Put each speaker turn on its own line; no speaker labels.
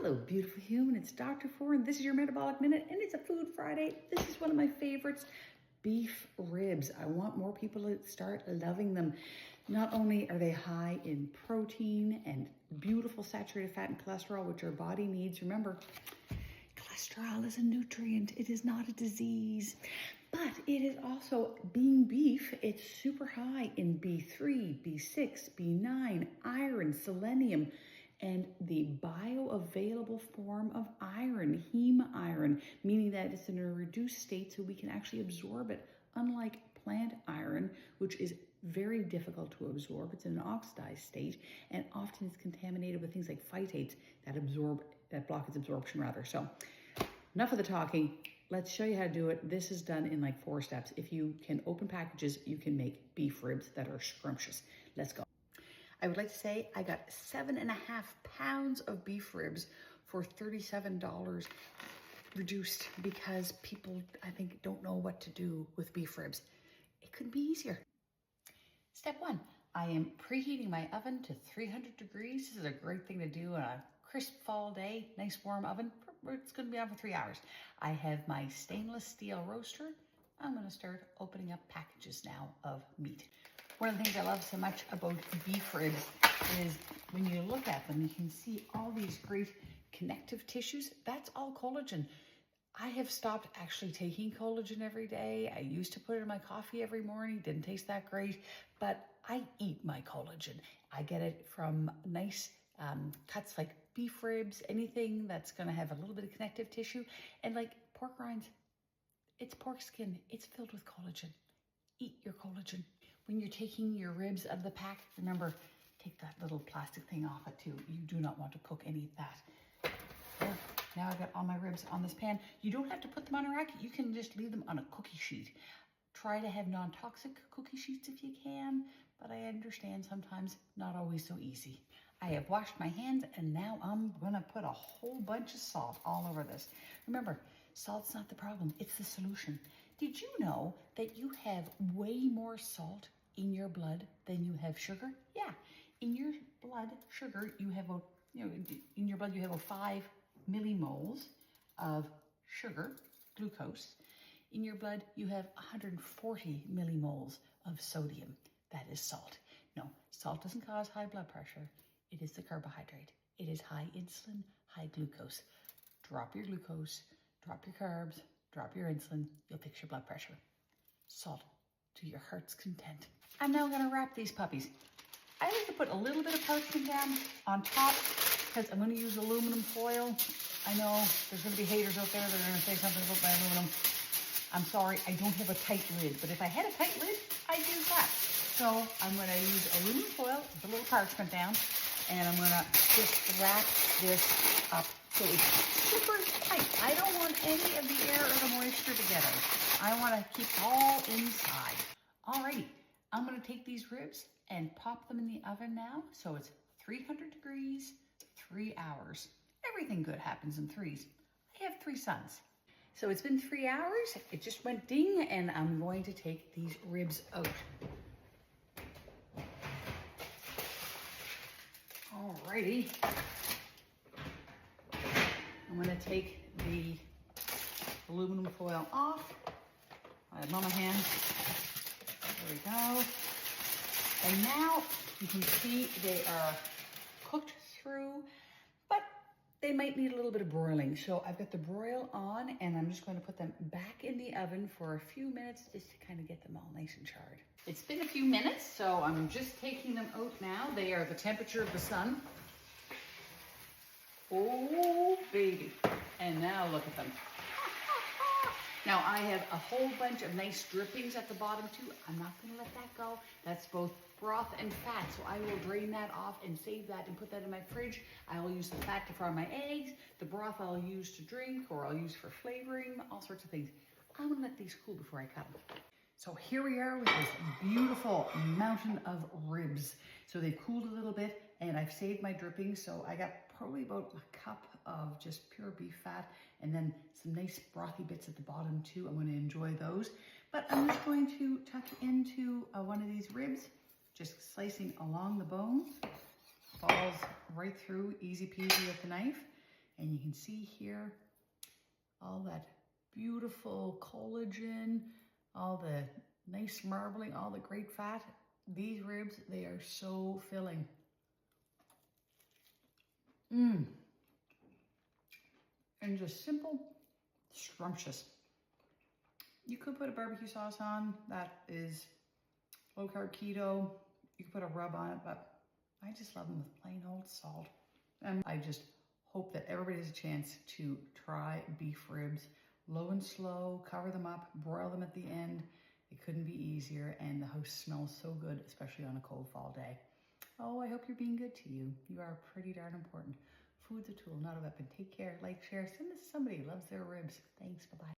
Hello, beautiful human. It's Dr. Four, and this is your Metabolic Minute, and it's a Food Friday. This is one of my favorites, beef ribs. I want more people to start loving them. Not only are they high in protein and beautiful saturated fat and cholesterol, which our body needs. Remember, cholesterol is a nutrient. It is not a disease. But it is also, being beef, it's super high in B3, B6, B9, iron, selenium, and the bioavailable form of iron, heme iron, meaning that it's in a reduced state so we can actually absorb it, unlike plant iron, which is very difficult to absorb. It's in an oxidized state, and often it's contaminated with things like phytates that block its absorption rather. So enough of the talking. Let's show you how to do it. This is done in like 4 steps. If you can open packages, you can make beef ribs that are scrumptious. Let's go. I would like to say I got 7.5 pounds of beef ribs for $37 reduced because people, I think, don't know what to do with beef ribs. It could be easier. Step 1, I am preheating my oven to 300 degrees. This is a great thing to do on a crisp fall day, nice warm oven. It's going to be on for 3 hours. I have my stainless steel roaster. I'm going to start opening up packages now of meat. One of the things I love so much about beef ribs is when you look at them, you can see all these great connective tissues. That's all collagen. I have stopped actually taking collagen every day. I used to put it in my coffee every morning. Didn't taste that great, but I eat my collagen. I get it from nice cuts like beef ribs, anything that's going to have a little bit of connective tissue. And like pork rinds, it's pork skin. It's filled with collagen. Eat your collagen. When you're taking your ribs out of the pack, remember, take that little plastic thing off it too. You do not want to cook any of that. There. Now I've got all my ribs on this pan. You don't have to put them on a rack. You can just leave them on a cookie sheet. Try to have non-toxic cookie sheets if you can, but I understand sometimes not always so easy. I have washed my hands, and now I'm gonna put a whole bunch of salt all over this. Remember, salt's not the problem, it's the solution. Did you know that you have way more salt in your blood than you have sugar? Yeah, in your blood, sugar, you have in your blood you have 5 millimoles of sugar, glucose. In your blood, you have 140 millimoles of sodium. That is salt. No, salt doesn't cause high blood pressure. It is the carbohydrate. It is high insulin, high glucose. Drop your glucose, drop your carbs, drop your insulin, you'll fix your blood pressure. Salt to your heart's content. I'm now gonna wrap these puppies. I like to put a little bit of parchment down on top because I'm gonna use aluminum foil. I know there's gonna be haters out there that are gonna say something about my aluminum. I'm sorry, I don't have a tight lid, but if I had a tight lid, I'd use that. So I'm gonna use aluminum foil with a little parchment down, and I'm gonna just wrap this up so it's super tight. I don't want any of the air or the moisture to get out. I want to keep it all inside. Alrighty, I'm going to take these ribs and pop them in the oven now. So it's 300 degrees, 3 hours. Everything good happens in threes. I have 3 sons. So it's been 3 hours. It just went ding, and I'm going to take these ribs out. Alrighty. I'm going to take the aluminum foil off. I have them on my hands. There we go. And now you can see they are cooked through, but they might need a little bit of broiling. So I've got the broil on, and I'm just going to put them back in the oven for a few minutes just to kind of get them all nice and charred. It's been a few minutes, so I'm just taking them out now. They are the temperature of the sun. Oh, baby. And now look at them. Now I have a whole bunch of nice drippings at the bottom too. I'm not going to let that go. That's both broth and fat. So I will drain that off and save that and put that in my fridge. I will use the fat to fry my eggs. The broth I'll use to drink, or I'll use for flavoring, all sorts of things. I'm going to let these cool before I cut them. So here we are with this beautiful mountain of ribs. So they've cooled a little bit, and I've saved my drippings. So I got probably about a cup of just pure beef fat, and then some nice brothy bits at the bottom too. I'm going to enjoy those. But I'm just going to tuck into one of these ribs, just slicing along the bone. Falls right through, easy peasy with the knife. And you can see here all that beautiful collagen, all the nice marbling, all the great fat. These ribs, they are so filling. And just simple, scrumptious. You could put a barbecue sauce on that is low carb keto. You could put a rub on it, but I just love them with plain old salt. And I just hope that everybody has a chance to try beef ribs. Low and slow, cover them up, broil them at the end. It couldn't be easier, and the house smells so good, especially on a cold fall day. Oh, I hope you're being good to you. You are pretty darn important. Food's a tool, not a weapon. Take care, like, share, send this to somebody who loves their ribs. Thanks, bye-bye.